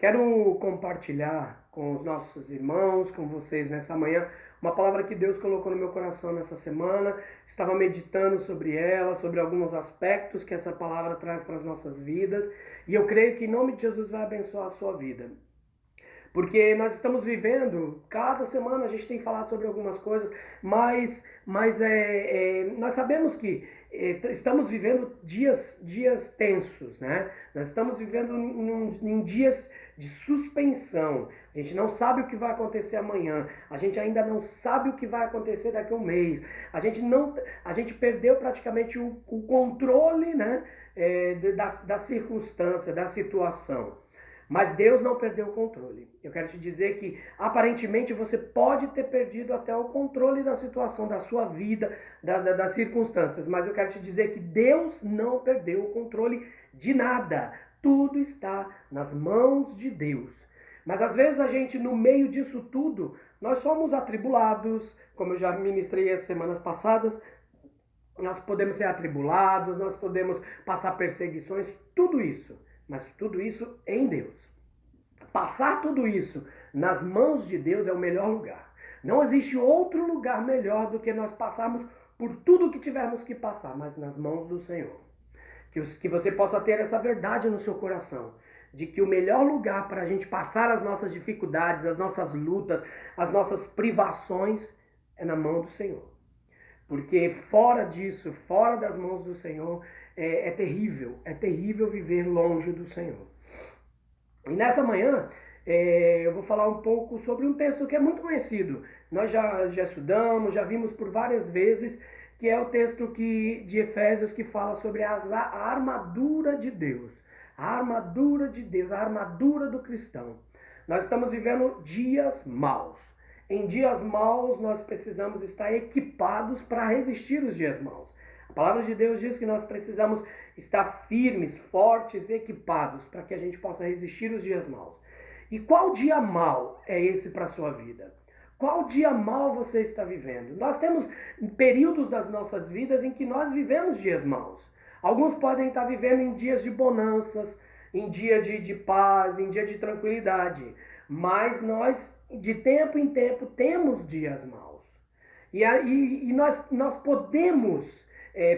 Quero compartilhar com os nossos irmãos, com vocês nessa manhã, uma palavra que Deus colocou no meu coração nessa semana. Estava meditando sobre ela, sobre alguns aspectos que essa palavra traz para as nossas vidas, e eu creio que em nome de Jesus vai abençoar a sua vida. Porque nós estamos vivendo, cada semana a gente tem falado sobre algumas coisas, mas nós sabemos que estamos vivendo dias tensos, né? Nós estamos vivendo em dias de suspensão. A gente não sabe o que vai acontecer amanhã. A gente ainda não sabe o que vai acontecer daqui a um mês. A gente perdeu praticamente o controle, né? Da circunstância, da situação. Mas Deus não perdeu o controle. Eu quero te dizer que, aparentemente, você pode ter perdido até o controle da situação, da sua vida, das circunstâncias. Mas eu quero te dizer que Deus não perdeu o controle de nada. Tudo está nas mãos de Deus. Mas às vezes a gente, no meio disso tudo, nós somos atribulados, como eu já ministrei as semanas passadas. Nós podemos ser atribulados, nós podemos passar perseguições, tudo isso. Mas tudo isso em Deus. Passar tudo isso nas mãos de Deus é o melhor lugar. Não existe outro lugar melhor do que nós passarmos por tudo que tivermos que passar, mas nas mãos do Senhor. Que você possa ter essa verdade no seu coração, de que o melhor lugar para a gente passar as nossas dificuldades, as nossas lutas, as nossas privações, é na mão do Senhor. Porque fora disso, fora das mãos do Senhor, é terrível viver longe do Senhor. E nessa manhã, eu vou falar um pouco sobre um texto que é muito conhecido. Nós já estudamos, já vimos por várias vezes, que é o texto de Efésios que fala sobre a armadura de Deus. A armadura de Deus, a armadura do cristão. Nós estamos vivendo dias maus. Em dias maus, nós precisamos estar equipados para resistir os dias maus. A palavra de Deus diz que nós precisamos estar firmes, fortes, equipados, para que a gente possa resistir os dias maus. E qual dia mau é esse para a sua vida? Qual dia mau você está vivendo? Nós temos períodos das nossas vidas em que nós vivemos dias maus. Alguns podem estar vivendo em dias de bonanças, em dia de paz, em dia de tranquilidade. Mas nós, de tempo em tempo, temos dias maus. E nós podemos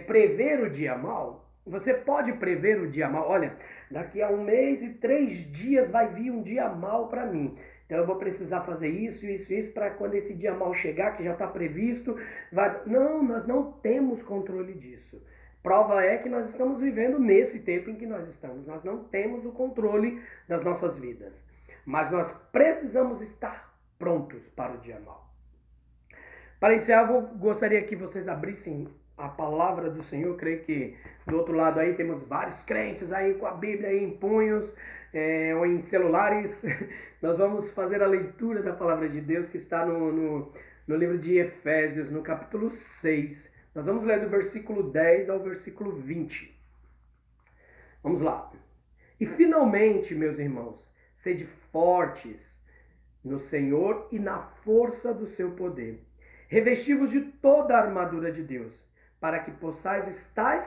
prever o dia mau. Você pode prever o dia mau. Olha, daqui a 1 mês e 3 dias vai vir um dia mau para mim. Então eu vou precisar fazer isso, para quando esse dia mau chegar, que já está previsto. Não, nós não temos controle disso. Prova é que nós estamos vivendo nesse tempo em que nós estamos. Nós não temos o controle das nossas vidas. Mas nós precisamos estar prontos para o dia mau. Para iniciar, eu gostaria que vocês abrissem a palavra do Senhor. Eu creio que do outro lado aí temos vários crentes aí com a Bíblia aí em punhos ou em celulares. Nós vamos fazer a leitura da palavra de Deus que está no livro de Efésios, no capítulo 6. Nós vamos ler do versículo 10 ao versículo 20. Vamos lá. E finalmente, meus irmãos, sede fortes no Senhor e na força do seu poder. Revesti-vos de toda a armadura de Deus, para que possais estar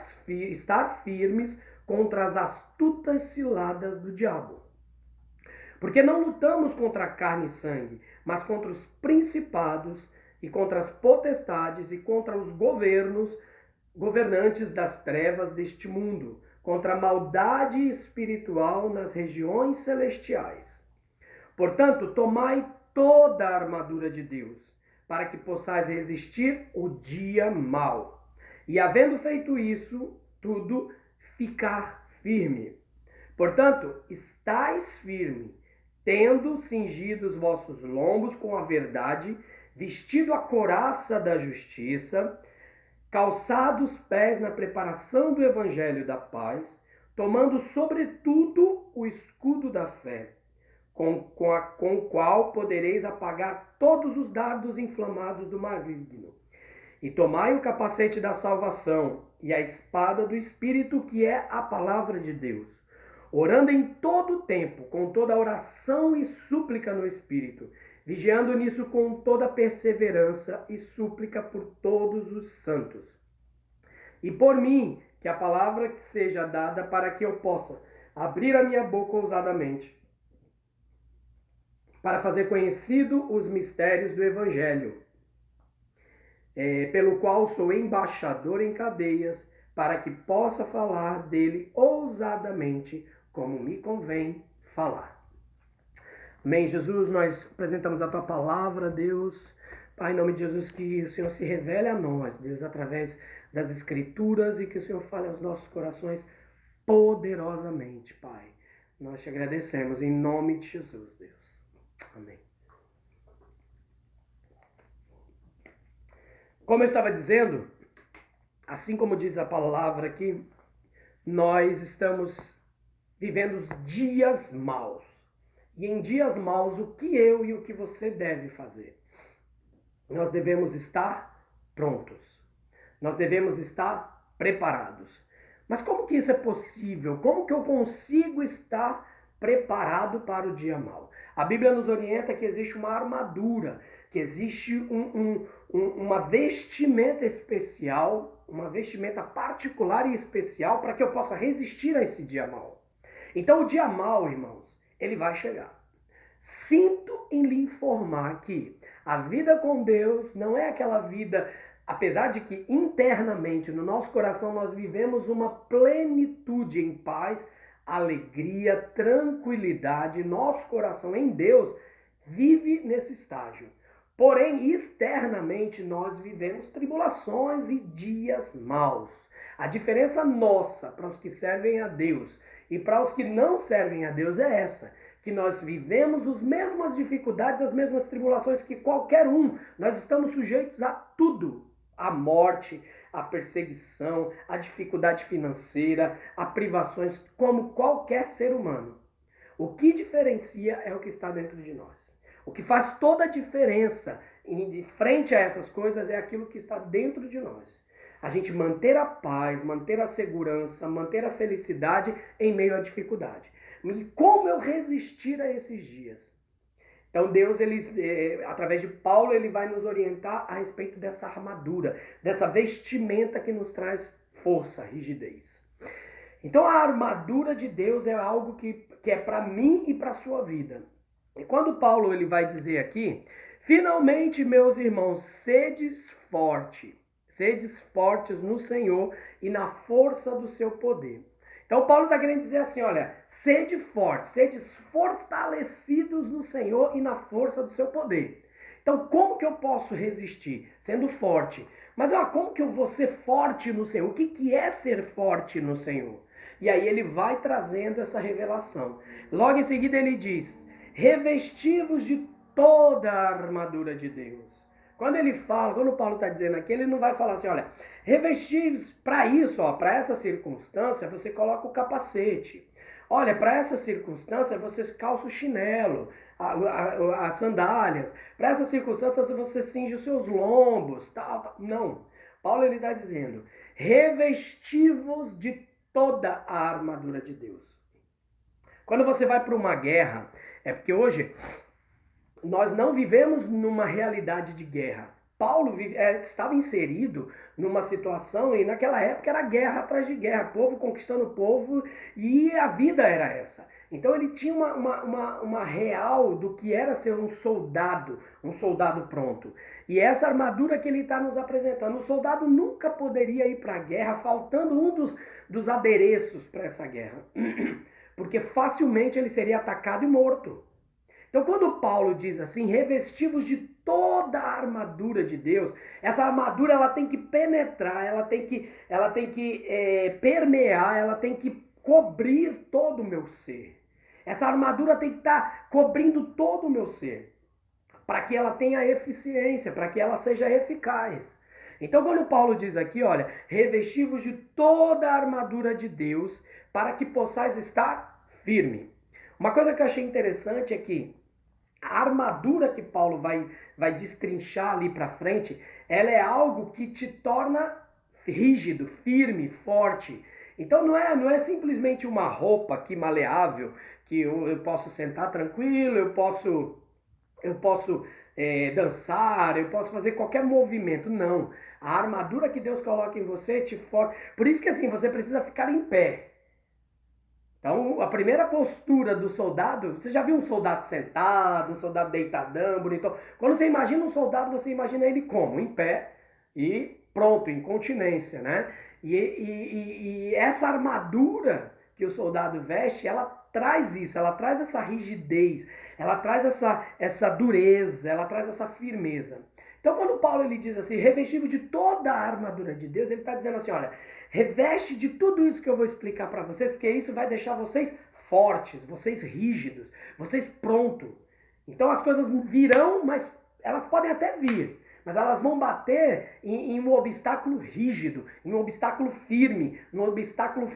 firmes contra as astutas ciladas do diabo. Porque não lutamos contra carne e sangue, mas contra os principados e contra as potestades e contra os governantes das trevas deste mundo, contra a maldade espiritual nas regiões celestiais. Portanto, tomai toda a armadura de Deus, para que possais resistir o dia mau. E havendo feito isso, tudo, ficar firme. Portanto, estais firme, tendo cingido os vossos lombos com a verdade, vestido a couraça da justiça, calçados os pés na preparação do evangelho da paz, tomando sobretudo o escudo da fé, com o qual podereis apagar todos os dardos inflamados do maligno. E tomai o capacete da salvação e a espada do Espírito, que é a palavra de Deus, orando em todo o tempo, com toda oração e súplica no Espírito, vigiando nisso com toda perseverança e súplica por todos os santos. E por mim, que a palavra seja dada para que eu possa abrir a minha boca ousadamente para fazer conhecido os mistérios do Evangelho, pelo qual sou embaixador em cadeias, para que possa falar dele ousadamente, como me convém falar. Amém, Jesus, nós apresentamos a Tua palavra, Deus. Pai, em nome de Jesus, que o Senhor se revele a nós, Deus, através das Escrituras, e que o Senhor fale aos nossos corações poderosamente, Pai. Nós te agradecemos em nome de Jesus, Deus. Amém. Como eu estava dizendo, assim como diz a palavra aqui, nós estamos vivendo os dias maus. E em dias maus, o que eu e o que você deve fazer? Nós devemos estar prontos. Nós devemos estar preparados. Mas como que isso é possível? Como que eu consigo estar preparado para o dia mau? A Bíblia nos orienta que existe uma armadura, que existe uma vestimenta especial, uma vestimenta particular e especial para que eu possa resistir a esse dia mau. Então o dia mau, irmãos, ele vai chegar. Sinto em lhe informar que a vida com Deus não é aquela vida, apesar de que internamente no nosso coração nós vivemos uma plenitude em paz, alegria, tranquilidade, nosso coração em Deus vive nesse estágio. Porém, externamente nós vivemos tribulações e dias maus. A diferença nossa para os que servem a Deus e para os que não servem a Deus é essa, que nós vivemos as mesmas dificuldades, as mesmas tribulações que qualquer um. Nós estamos sujeitos a tudo. A morte, a perseguição, a dificuldade financeira, a privações, como qualquer ser humano. O que diferencia é o que está dentro de nós. O que faz toda a diferença em frente a essas coisas é aquilo que está dentro de nós. A gente manter a paz, manter a segurança, manter a felicidade em meio à dificuldade. E como eu resistir a esses dias? Então Deus, através de Paulo, ele vai nos orientar a respeito dessa armadura, dessa vestimenta que nos traz força, rigidez. Então a armadura de Deus é algo que é para mim e para a sua vida. E quando Paulo ele vai dizer aqui, finalmente, meus irmãos, sedes fortes no Senhor e na força do seu poder. Então Paulo está querendo dizer assim, olha, sede fortes, sedes fortalecidos no Senhor e na força do seu poder. Então como que eu posso resistir? Sendo forte. Mas como que eu vou ser forte no Senhor? O que é ser forte no Senhor? E aí ele vai trazendo essa revelação. Logo em seguida ele diz, revesti-vos de toda a armadura de Deus. Quando Paulo está dizendo aqui, ele não vai falar assim, olha, revestir para isso, para essa circunstância, você coloca o capacete. Olha, para essa circunstância, você calça o chinelo, as sandálias. Para essa circunstância, você cinge os seus lombos. Tal. Não. Paulo está dizendo, revesti-vos de toda a armadura de Deus. Quando você vai para uma guerra, é porque hoje nós não vivemos numa realidade de guerra. Paulo estava inserido numa situação e naquela época era guerra atrás de guerra, povo conquistando povo e a vida era essa. Então ele tinha uma real do que era ser um soldado pronto. E essa armadura que ele está nos apresentando, o soldado nunca poderia ir para a guerra faltando um dos adereços para essa guerra, porque facilmente ele seria atacado e morto. Então quando Paulo diz assim, revesti-vos de toda a armadura de Deus, essa armadura ela tem que penetrar, ela tem que permear, ela tem que cobrir todo o meu ser. Essa armadura tem que estar cobrindo todo o meu ser, para que ela tenha eficiência, para que ela seja eficaz. Então quando Paulo diz aqui, olha, revesti-vos de toda a armadura de Deus, para que possais estar firme. Uma coisa que eu achei interessante é que a armadura que Paulo vai destrinchar ali para frente, ela é algo que te torna rígido, firme, forte. Então não é simplesmente uma roupa aqui maleável, que eu posso sentar tranquilo, eu posso dançar, eu posso fazer qualquer movimento. Não. A armadura que Deus coloca em você te forma. Por isso que assim, você precisa ficar em pé. Então, a primeira postura do soldado, você já viu um soldado sentado, um soldado deitadão, bonitão? Quando você imagina um soldado, você imagina ele como? Em pé e pronto, em continência, né? E essa armadura que o soldado veste, ela traz isso, ela traz essa rigidez, ela traz essa dureza, ela traz essa firmeza. Então, quando Paulo ele diz assim, revestido de toda a armadura de Deus, ele está dizendo assim, olha, reveste de tudo isso que eu vou explicar para vocês, porque isso vai deixar vocês fortes, vocês rígidos, vocês prontos. Então as coisas virão, mas elas podem até vir, mas elas vão bater em um obstáculo rígido, em um obstáculo firme, num obstáculo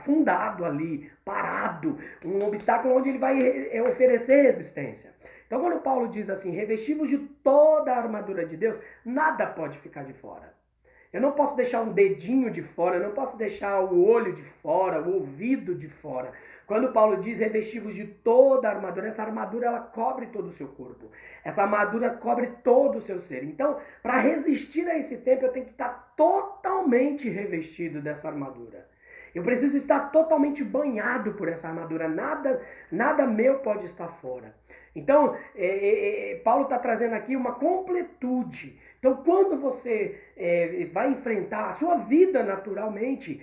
fundado ali, parado, um obstáculo onde ele vai oferecer resistência. Então quando Paulo diz assim, revestivos de toda a armadura de Deus, nada pode ficar de fora. Eu não posso deixar um dedinho de fora, eu não posso deixar o olho de fora, o ouvido de fora. Quando Paulo diz revestivos de toda a armadura, essa armadura ela cobre todo o seu corpo. Essa armadura cobre todo o seu ser. Então, para resistir a esse tempo, eu tenho que estar totalmente revestido dessa armadura. Eu preciso estar totalmente banhado por essa armadura. Nada meu pode estar fora. Então, Paulo está trazendo aqui uma completude. Então, quando você vai enfrentar a sua vida naturalmente,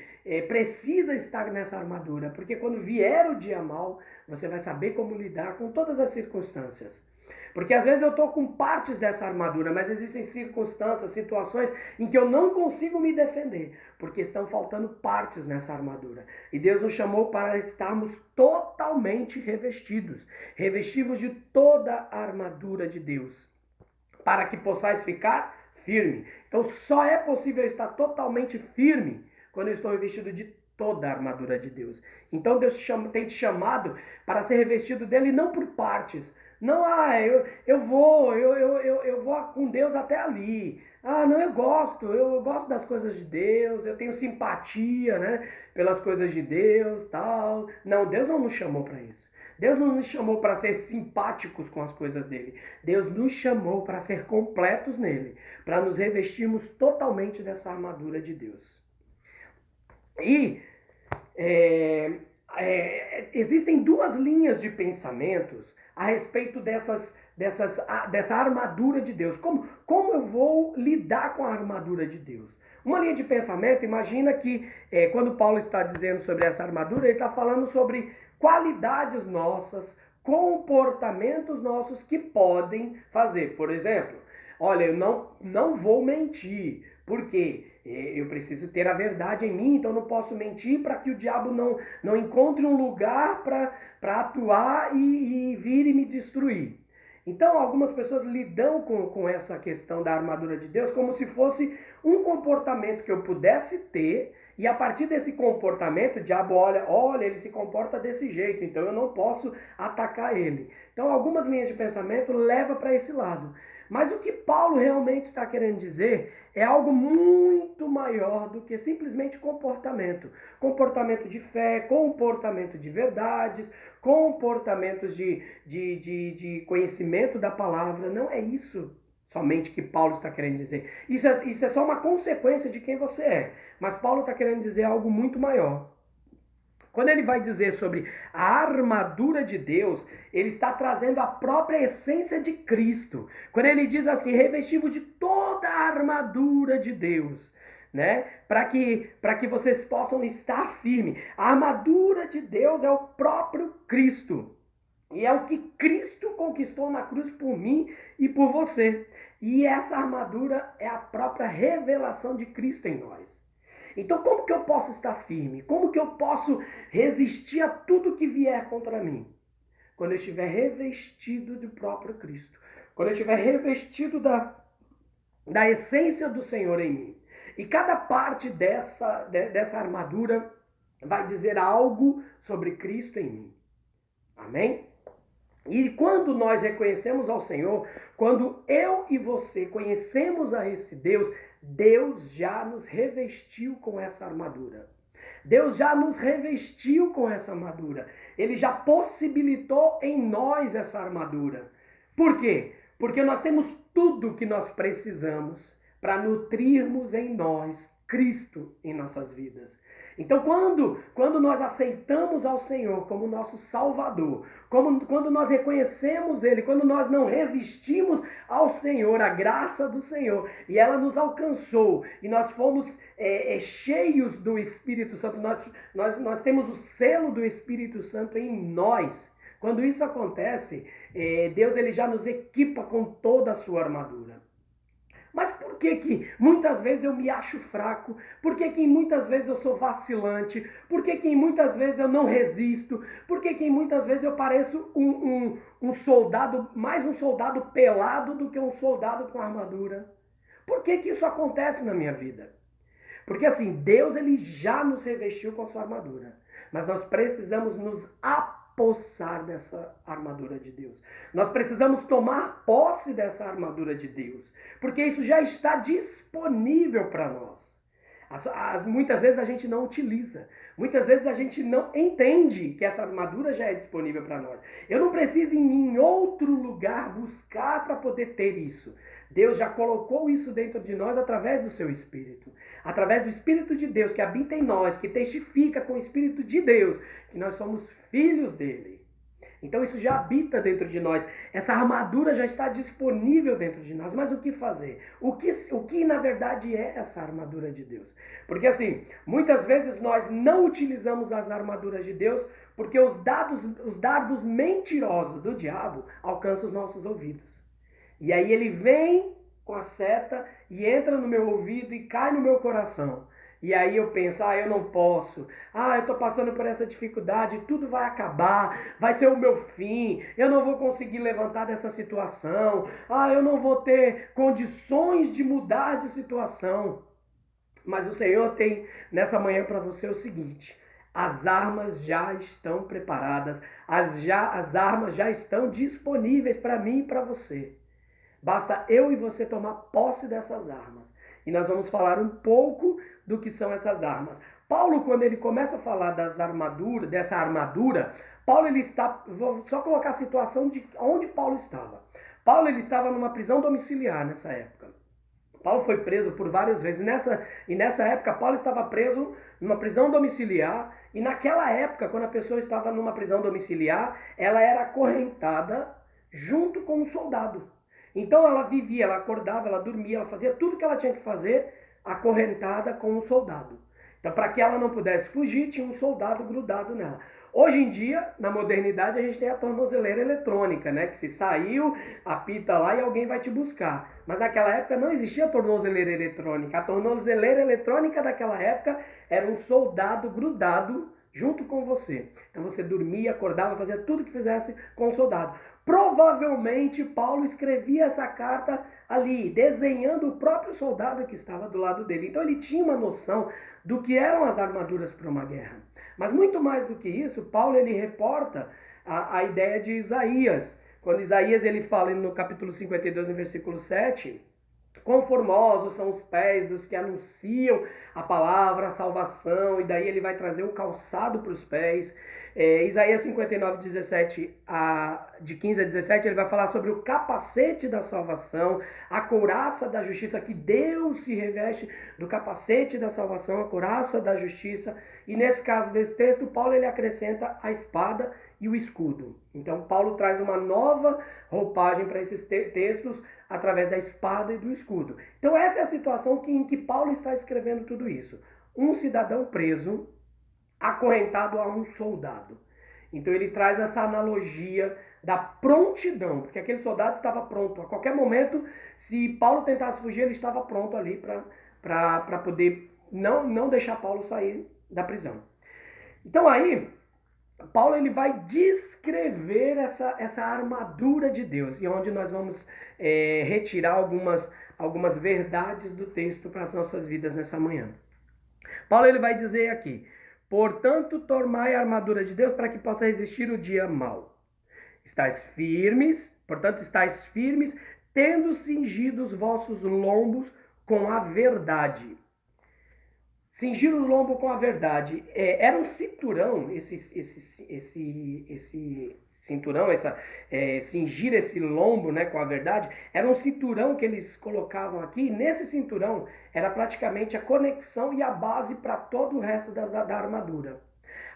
precisa estar nessa armadura, porque quando vier o dia mal, você vai saber como lidar com todas as circunstâncias. Porque às vezes eu estou com partes dessa armadura, mas existem circunstâncias, situações em que eu não consigo me defender, porque estão faltando partes nessa armadura. E Deus nos chamou para estarmos totalmente revestidos, revestidos de toda a armadura de Deus, para que possais ficar firme. Então só é possível estar totalmente firme quando eu estou revestido de toda a armadura de Deus. Então Deus tem te chamado para ser revestido dele não por partes. Não, eu vou com Deus até ali. Ah, não, eu gosto das coisas de Deus, eu tenho simpatia, né, pelas coisas de Deus, tal. Não, Deus não nos chamou para isso. Deus não nos chamou para ser simpáticos com as coisas dele. Deus nos chamou para ser completos nele, para nos revestirmos totalmente dessa armadura de Deus. E existem duas linhas de pensamentos a respeito dessa armadura de Deus. Como eu vou lidar com a armadura de Deus? Uma linha de pensamento, imagina que quando Paulo está dizendo sobre essa armadura, ele está falando sobre qualidades nossas, comportamentos nossos que podem fazer. Por exemplo, olha, eu não vou mentir, porque eu preciso ter a verdade em mim, então eu não posso mentir para que o diabo não encontre um lugar para atuar e vir e me destruir. Então algumas pessoas lidam com essa questão da armadura de Deus como se fosse um comportamento que eu pudesse ter, e a partir desse comportamento o diabo olha, ele se comporta desse jeito, então eu não posso atacar ele. Então algumas linhas de pensamento levam para esse lado. Mas o que Paulo realmente está querendo dizer é algo muito maior do que simplesmente comportamento. Comportamento de fé, comportamento de verdades, comportamentos de conhecimento da palavra. Não é isso somente que Paulo está querendo dizer. Isso é só uma consequência de quem você é. Mas Paulo está querendo dizer algo muito maior. Quando ele vai dizer sobre a armadura de Deus, ele está trazendo a própria essência de Cristo. Quando ele diz assim, revestido de toda a armadura de Deus, né? Para que vocês possam estar firmes. A armadura de Deus é o próprio Cristo. E é o que Cristo conquistou na cruz por mim e por você. E essa armadura é a própria revelação de Cristo em nós. Então como que eu posso estar firme? Como que eu posso resistir a tudo que vier contra mim? Quando eu estiver revestido do próprio Cristo. Quando eu estiver revestido da essência do Senhor em mim. E cada parte dessa armadura vai dizer algo sobre Cristo em mim. Amém? E quando nós reconhecemos ao Senhor, quando eu e você conhecemos a esse Deus, Deus já nos revestiu com essa armadura. Deus já nos revestiu com essa armadura. Ele já possibilitou em nós essa armadura. Por quê? Porque nós temos tudo que nós precisamos para nutrirmos em nós Cristo em nossas vidas. Então, quando nós aceitamos ao Senhor como nosso Salvador, quando nós reconhecemos Ele, quando nós não resistimos ao Senhor, a graça do Senhor, e ela nos alcançou, e nós fomos cheios do Espírito Santo, nós temos o selo do Espírito Santo em nós. Quando isso acontece, Deus ele já nos equipa com toda a sua armadura. Mas por que muitas vezes eu me acho fraco? Por que muitas vezes eu sou vacilante? Por que muitas vezes eu não resisto? Por que muitas vezes eu pareço um soldado, mais um soldado pelado do que um soldado com armadura? Por que isso acontece na minha vida? Porque assim, Deus ele já nos revestiu com a sua armadura. Mas nós precisamos nos apossar dessa armadura de Deus. Nós precisamos tomar posse dessa armadura de Deus, porque isso já está disponível para nós. Muitas vezes a gente não utiliza, muitas vezes a gente não entende que essa armadura já é disponível para nós. Eu não preciso ir em outro lugar buscar para poder ter isso. Deus já colocou isso dentro de nós através do seu Espírito. Através do Espírito de Deus que habita em nós, que testifica com o Espírito de Deus que nós somos filhos dele. Então isso já habita dentro de nós. Essa armadura já está disponível dentro de nós. Mas o que fazer? O que na verdade é essa armadura de Deus? Porque assim, muitas vezes nós não utilizamos as armaduras de Deus porque os dardos mentirosos do diabo alcançam os nossos ouvidos. E aí ele vem com a seta e entra no meu ouvido e cai no meu coração. E aí eu penso, eu não posso, eu estou passando por essa dificuldade, tudo vai acabar, vai ser o meu fim, eu não vou conseguir levantar dessa situação, eu não vou ter condições de mudar de situação. Mas o Senhor tem nessa manhã para você o seguinte: as armas já estão preparadas, as armas já estão disponíveis para mim e para você. Basta eu e você tomar posse dessas armas. E nós vamos falar um pouco do que são essas armas. Paulo, quando ele começa a falar dessa armadura, Paulo ele está... Vou só colocar a situação de onde Paulo estava. Paulo ele estava numa prisão domiciliar nessa época. Paulo foi preso por várias vezes. E nessa época, Paulo estava preso numa prisão domiciliar. E naquela época, quando a pessoa estava numa prisão domiciliar, ela era acorrentada junto com um soldado. Então ela vivia, ela acordava, ela dormia, ela fazia tudo que ela tinha que fazer acorrentada com um soldado. Então para que ela não pudesse fugir, tinha um soldado grudado nela. Hoje em dia, na modernidade, a gente tem a tornozeleira eletrônica, né? Que se saiu, apita lá e alguém vai te buscar. Mas naquela época não existia tornozeleira eletrônica. A tornozeleira eletrônica daquela época era um soldado grudado junto com você. Então você dormia, acordava, fazia tudo que fizesse com o soldado. Provavelmente Paulo escrevia essa carta ali, desenhando o próprio soldado que estava do lado dele. Então ele tinha uma noção do que eram as armaduras para uma guerra. Mas muito mais do que isso, Paulo ele reporta a ideia de Isaías. Quando Isaías ele fala no capítulo 52, no versículo 7... Quão formosos são os pés dos que anunciam a palavra, a salvação, e daí ele vai trazer o calçado para os pés. Isaías 59, 17, de 15 a 17, ele vai falar sobre o capacete da salvação, a couraça da justiça, que Deus se reveste do capacete da salvação, a couraça da justiça. E nesse caso desse texto, Paulo ele acrescenta a espada e o escudo. Então Paulo traz uma nova roupagem para esses textos através da espada e do escudo. Então essa é a situação em que Paulo está escrevendo tudo isso. Um cidadão preso, acorrentado a um soldado. Então ele traz essa analogia da prontidão, porque aquele soldado estava pronto. A qualquer momento, se Paulo tentasse fugir, ele estava pronto ali para poder não deixar Paulo sair da prisão. Então aí, Paulo ele vai descrever essa armadura de Deus, e onde nós vamos retirar algumas verdades do texto para as nossas vidas nessa manhã. Paulo ele vai dizer aqui: portanto, tomai a armadura de Deus para que possa resistir o dia mau. Portanto, estáis firmes, tendo cingido os vossos lombos com a verdade. Cingir o lombo com a verdade. Era um cinturão, esse cinturão, cingir esse lombo, né, com a verdade, era um cinturão que eles colocavam aqui. Nesse cinturão era praticamente a conexão e a base para todo o resto da armadura.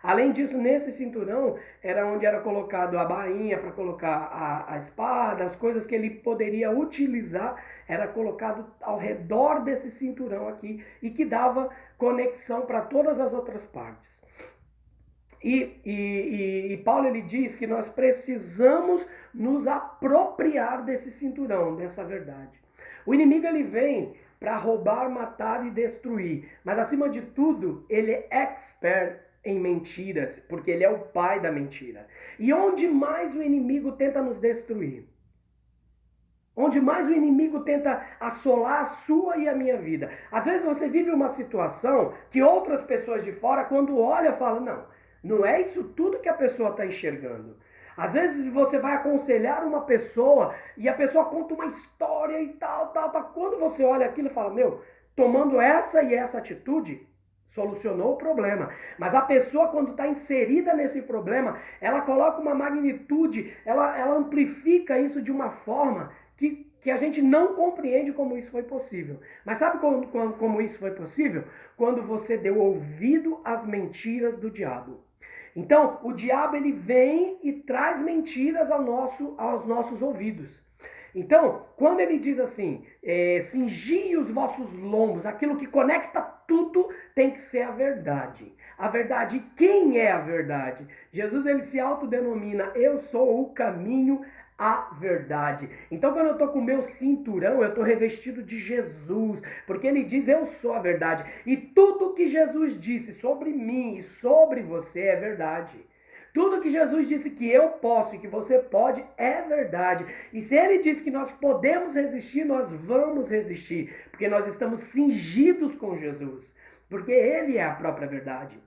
Além disso, nesse cinturão era onde era colocado a bainha para colocar a espada, as coisas que ele poderia utilizar, era colocado ao redor desse cinturão aqui e que dava conexão para todas as outras partes. E Paulo ele diz que nós precisamos nos apropriar desse cinturão, dessa verdade. O inimigo ele vem para roubar, matar e destruir, mas acima de tudo ele é expert em mentiras, porque ele é o pai da mentira. E onde mais o inimigo tenta nos destruir? Onde mais o inimigo tenta assolar a sua e a minha vida? Às vezes você vive uma situação que outras pessoas de fora, quando olham, falam, não é isso tudo que a pessoa está enxergando. Às vezes você vai aconselhar uma pessoa e a pessoa conta uma história e tal. Quando você olha aquilo e fala, tomando essa e essa atitude, solucionou o problema. Mas a pessoa, quando está inserida nesse problema, ela coloca uma magnitude, ela amplifica isso de uma forma que a gente não compreende como isso foi possível. Mas sabe como isso foi possível? Quando você deu ouvido às mentiras do diabo. Então, o diabo ele vem e traz mentiras aos nossos ouvidos. Então, quando ele diz assim, cingi os vossos lombos, aquilo que conecta tudo tem que ser a verdade. A verdade, e quem é a verdade? Jesus ele se autodenomina, eu sou o caminho, a verdade. Então, quando eu estou com o meu cinturão, eu estou revestido de Jesus, porque ele diz, eu sou a verdade. E tudo que Jesus disse sobre mim e sobre você é verdade. Tudo que Jesus disse que eu posso e que você pode é verdade. E se ele disse que nós podemos resistir, nós vamos resistir. Porque nós estamos cingidos com Jesus. Porque ele é a própria verdade.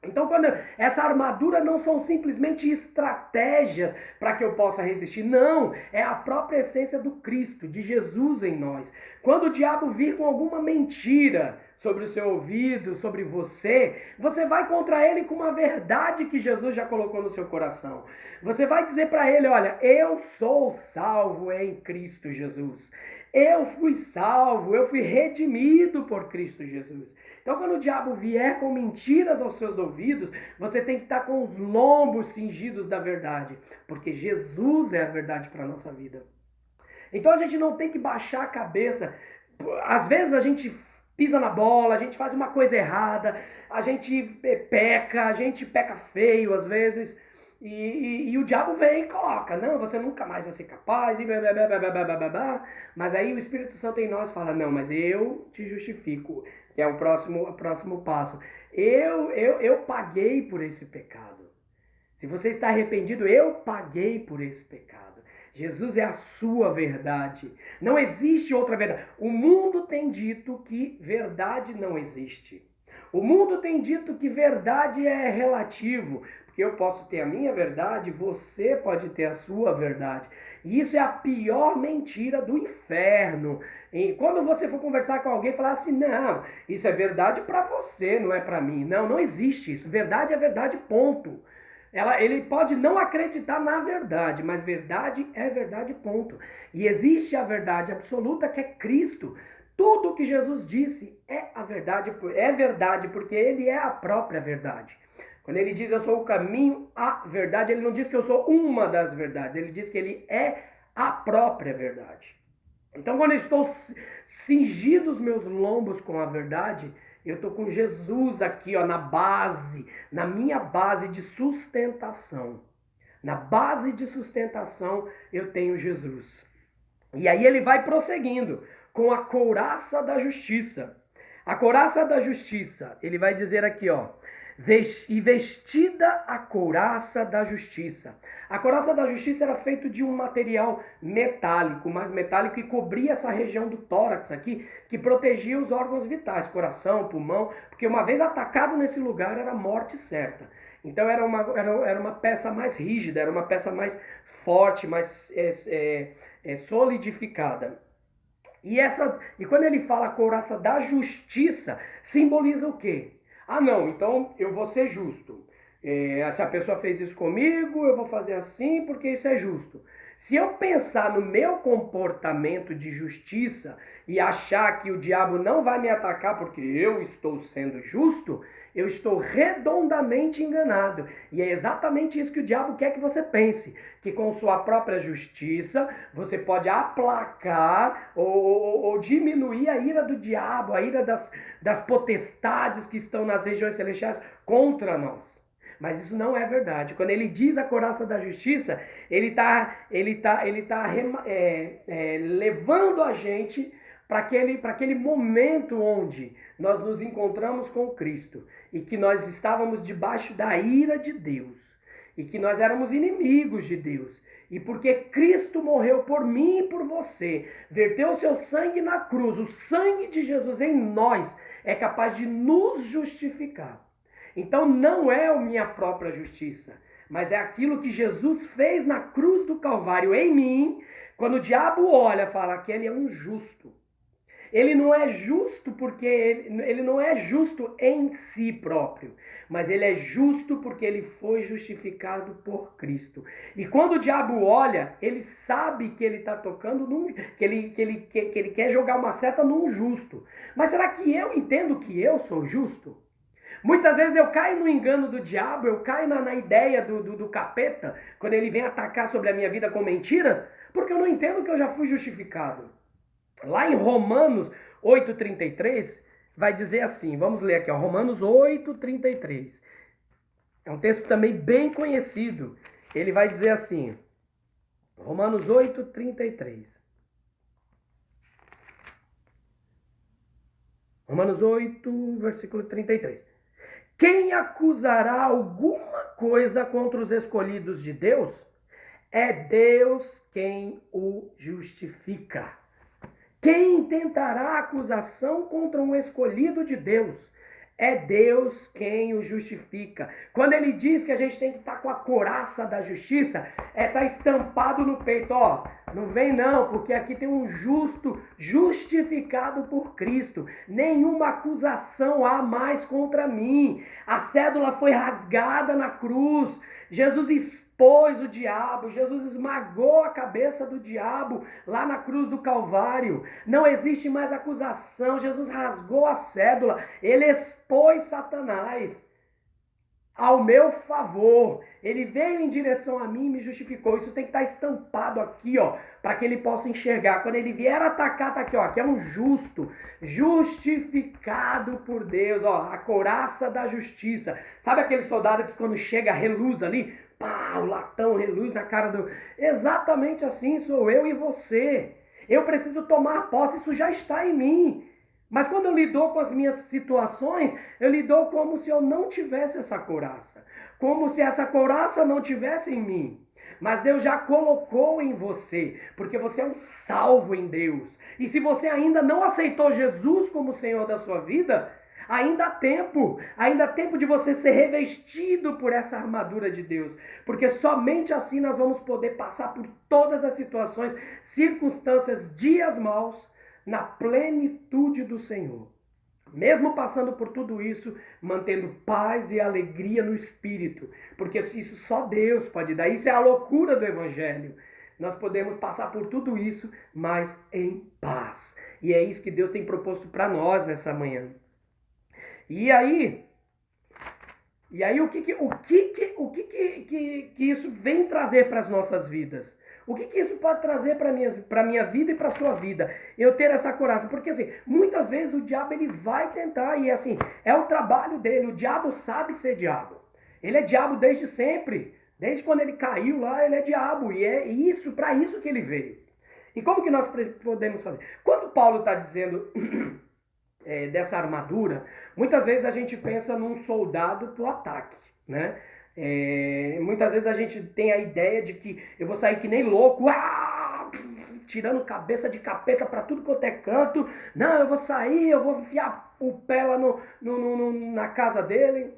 Então, quando essa armadura não são simplesmente estratégias para que eu possa resistir. Não, é a própria essência do Cristo, de Jesus em nós. Quando o diabo vir com alguma mentira sobre o seu ouvido, sobre você, você vai contra ele com uma verdade que Jesus já colocou no seu coração. Você vai dizer para ele, olha, eu sou salvo em Cristo Jesus. Eu fui salvo, eu fui redimido por Cristo Jesus. Então, quando o diabo vier com mentiras aos seus ouvidos, você tem que estar com os lombos cingidos da verdade, porque Jesus é a verdade para a nossa vida. Então, a gente não tem que baixar a cabeça. Às vezes, a gente pisa na bola, a gente faz uma coisa errada, a gente peca feio às vezes, e o diabo vem e coloca, não, você nunca mais vai ser capaz, e blá, blá, blá, blá, blá, blá, blá. Mas aí o Espírito Santo em nós fala, não, mas eu te justifico, que é o próximo passo. Eu paguei por esse pecado. Se você está arrependido, eu paguei por esse pecado. Jesus é a sua verdade. Não existe outra verdade. O mundo tem dito que verdade não existe. O mundo tem dito que verdade é relativo. Porque eu posso ter a minha verdade, você pode ter a sua verdade. E isso é a pior mentira do inferno. E quando você for conversar com alguém e falar assim, não, isso é verdade para você, não é para mim. Não existe isso. Verdade é verdade, ponto. Ele pode não acreditar na verdade, mas verdade é verdade, ponto. E existe a verdade absoluta que é Cristo. Tudo que Jesus disse é verdade porque ele é a própria verdade. Quando ele diz eu sou o caminho, a verdade, ele não diz que eu sou uma das verdades, ele diz que ele é a própria verdade. Então quando eu estou cingido os meus lombos com a verdade, eu estou com Jesus aqui, ó, na minha base de sustentação. Na base de sustentação eu tenho Jesus. E aí ele vai prosseguindo com a couraça da justiça. A couraça da justiça, ele vai dizer aqui, ó, e vestida a couraça da justiça. A couraça da justiça era feita de um material metálico, mais metálico, e cobria essa região do tórax aqui, que protegia os órgãos vitais, coração, pulmão, porque uma vez atacado nesse lugar era morte certa. Então era uma peça mais rígida, era uma peça mais forte, mais solidificada. E quando ele fala couraça da justiça, simboliza o quê? Ah, não, então eu vou ser justo. Se a pessoa fez isso comigo, eu vou fazer assim porque isso é justo. Se eu pensar no meu comportamento de justiça e achar que o diabo não vai me atacar porque eu estou sendo justo, eu estou redondamente enganado. E é exatamente isso que o diabo quer que você pense. Que com sua própria justiça, você pode aplacar ou diminuir a ira do diabo, a ira das potestades que estão nas regiões celestiais contra nós. Mas isso não é verdade. Quando ele diz a couraça da justiça, ele tá levando a gente para aquele momento onde nós nos encontramos com Cristo e que nós estávamos debaixo da ira de Deus e que nós éramos inimigos de Deus. E porque Cristo morreu por mim e por você, verteu o seu sangue na cruz, o sangue de Jesus em nós é capaz de nos justificar. Então não é a minha própria justiça, mas é aquilo que Jesus fez na cruz do Calvário em mim. Quando o diabo olha e fala que ele é um justo, ele não é justo porque ele não é justo em si próprio, mas ele é justo porque ele foi justificado por Cristo. E quando o diabo olha, ele sabe que ele está tocando que ele quer jogar uma seta num justo. Mas será que eu entendo que eu sou justo? Muitas vezes eu caio no engano do diabo, eu caio na ideia do capeta, quando ele vem atacar sobre a minha vida com mentiras, porque eu não entendo que eu já fui justificado. Lá em Romanos 8,33, vai dizer assim, vamos ler aqui, ó, Romanos 8,33. É um texto também bem conhecido. Ele vai dizer assim, Romanos 8,33. Romanos 8, versículo 33. Quem acusará alguma coisa contra os escolhidos de Deus? É Deus quem o justifica. Quem intentará acusação contra um escolhido de Deus? É Deus quem o justifica. Quando ele diz que a gente tem que estar com a couraça da justiça, tá estampado no peito, ó. Não vem não, porque aqui tem um justo justificado por Cristo. Nenhuma acusação há mais contra mim. A cédula foi rasgada na cruz. Jesus expôs o diabo, Jesus esmagou a cabeça do diabo lá na cruz do Calvário. Não existe mais acusação, Jesus rasgou a cédula, ele expôs Satanás ao meu favor. Ele veio em direção a mim e me justificou. Isso tem que estar estampado aqui, ó, para que ele possa enxergar. Quando ele vier atacar, tá aqui, ó, aqui é um justo, justificado por Deus, ó, a couraça da justiça. Sabe aquele soldado que quando chega reluz ali, pá, o latão reluz na cara do... Exatamente assim sou eu e você. Eu preciso tomar posse, isso já está em mim. Mas quando eu lido com as minhas situações, eu lido como se eu não tivesse essa couraça. Como se essa couraça não tivesse em mim. Mas Deus já colocou em você, porque você é um salvo em Deus. E se você ainda não aceitou Jesus como Senhor da sua vida, ainda há tempo de você ser revestido por essa armadura de Deus, porque somente assim nós vamos poder passar por todas as situações, circunstâncias, dias maus, na plenitude do Senhor. Mesmo passando por tudo isso, mantendo paz e alegria no Espírito, porque isso só Deus pode dar, isso é a loucura do Evangelho. Nós podemos passar por tudo isso, mas em paz. E é isso que Deus tem proposto para nós nessa manhã. E aí o que isso vem trazer para as nossas vidas? O que isso pode trazer para a minha vida e para a sua vida? Eu ter essa couraça. Porque assim, muitas vezes o diabo ele vai tentar, e assim, é o trabalho dele. O diabo sabe ser diabo. Ele é diabo desde sempre. Desde quando ele caiu lá, ele é diabo. E é isso, para isso que ele veio. E como que nós podemos fazer? Quando Paulo está dizendo... dessa armadura, muitas vezes a gente pensa num soldado pro ataque, né? Muitas vezes a gente tem a ideia de que eu vou sair que nem louco, tirando cabeça de capeta para tudo quanto é canto. Não, eu vou sair, eu vou enfiar o pé lá na casa dele.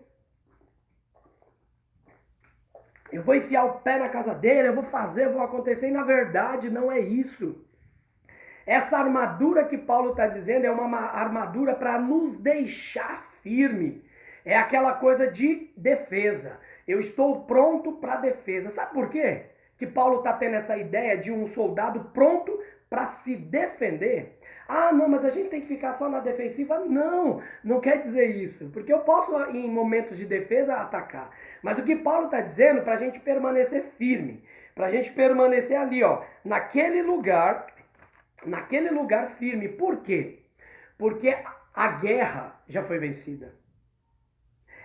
Eu vou enfiar o pé na casa dele, eu vou fazer, eu vou acontecer. E na verdade não é isso. Essa armadura que Paulo está dizendo é uma armadura para nos deixar firme. É aquela coisa de defesa. Eu estou pronto para a defesa. Sabe por quê? Que Paulo está tendo essa ideia de um soldado pronto para se defender. Ah, não, mas a gente tem que ficar só na defensiva? Não, não quer dizer isso. Porque eu posso, em momentos de defesa, atacar. Mas o que Paulo está dizendo para a gente permanecer firme. Para a gente permanecer ali, ó, naquele lugar firme. Por quê? Porque a guerra já foi vencida.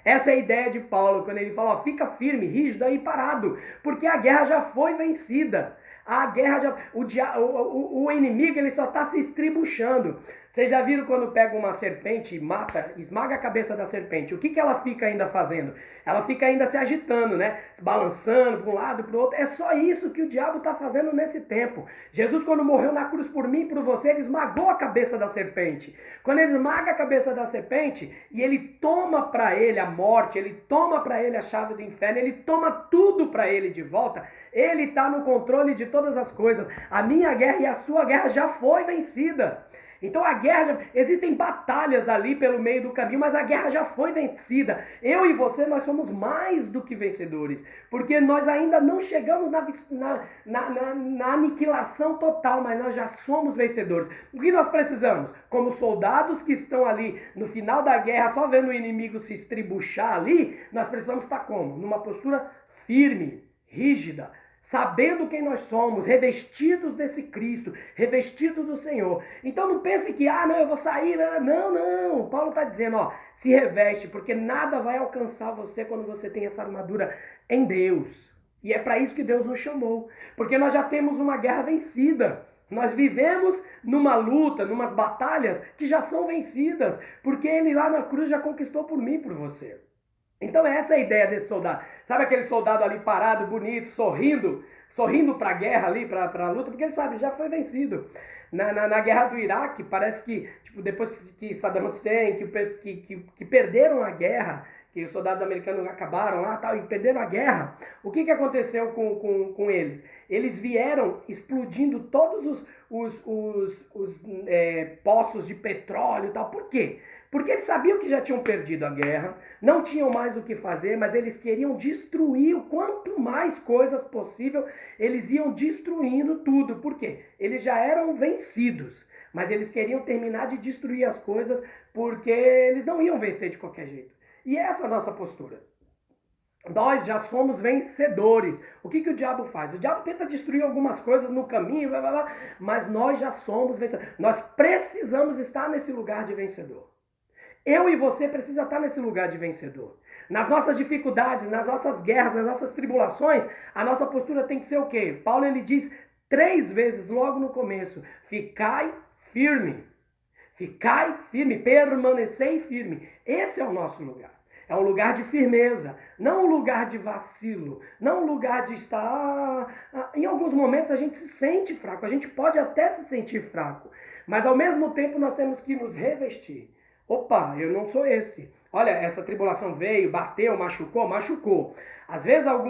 Essa é a ideia de Paulo, quando ele fala, ó, fica firme, rígido aí parado, porque a guerra já foi vencida. A guerra já... O inimigo ele só está se estribuchando. Vocês já viram quando pega uma serpente e mata, esmaga a cabeça da serpente? O que ela fica ainda fazendo? Ela fica ainda se agitando, né? Se balançando para um lado e para o outro. É só isso que o diabo está fazendo nesse tempo. Jesus, quando morreu na cruz por mim e por você, ele esmagou a cabeça da serpente. Quando ele esmaga a cabeça da serpente e ele toma para ele a morte, ele toma para ele a chave do inferno, ele toma tudo para ele de volta, ele está no controle de todas as coisas. A minha guerra e a sua guerra já foi vencida. Então a guerra, existem batalhas ali pelo meio do caminho, mas a guerra já foi vencida. Eu e você, nós somos mais do que vencedores, porque nós ainda não chegamos na aniquilação total, mas nós já somos vencedores. O que nós precisamos? Como soldados que estão ali no final da guerra, só vendo o inimigo se estribuchar ali, nós precisamos estar como? Numa postura firme, rígida, sabendo quem nós somos, revestidos desse Cristo, revestidos do Senhor. Então não pense que, não, eu vou sair. Não. Paulo está dizendo, ó, se reveste, porque nada vai alcançar você quando você tem essa armadura em Deus. E é para isso que Deus nos chamou, porque nós já temos uma guerra vencida. Nós vivemos numa luta, numas batalhas que já são vencidas, porque Ele lá na cruz já conquistou por mim e por você. Então essa é a ideia desse soldado. Sabe aquele soldado ali parado, bonito, sorrindo para a guerra ali, para a luta, porque ele sabe, já foi vencido. Na guerra do Iraque, parece que tipo, depois que Saddam Hussein, que perderam a guerra, que os soldados americanos acabaram lá tal, e perderam a guerra, o que aconteceu com eles? Eles vieram explodindo todos os poços de petróleo e tal. Por quê? Porque eles sabiam que já tinham perdido a guerra, não tinham mais o que fazer, mas eles queriam destruir o quanto mais coisas possível, eles iam destruindo tudo. Por quê? Eles já eram vencidos, mas eles queriam terminar de destruir as coisas porque eles não iam vencer de qualquer jeito. E essa é a nossa postura. Nós já somos vencedores. O que o diabo faz? O diabo tenta destruir algumas coisas no caminho, mas nós já somos vencedores. Nós precisamos estar nesse lugar de vencedor. Eu e você precisam estar nesse lugar de vencedor. Nas nossas dificuldades, nas nossas guerras, nas nossas tribulações, a nossa postura tem que ser o quê? Paulo ele diz 3 vezes logo no começo: ficai firme. Ficai firme, permanecei firme. Esse é o nosso lugar. É um lugar de firmeza, não um lugar de vacilo, não um lugar de estar... Em alguns momentos a gente se sente fraco, a gente pode até se sentir fraco, mas ao mesmo tempo nós temos que nos revestir. Opa, eu não sou esse. Olha, essa tribulação veio, bateu, machucou. Às vezes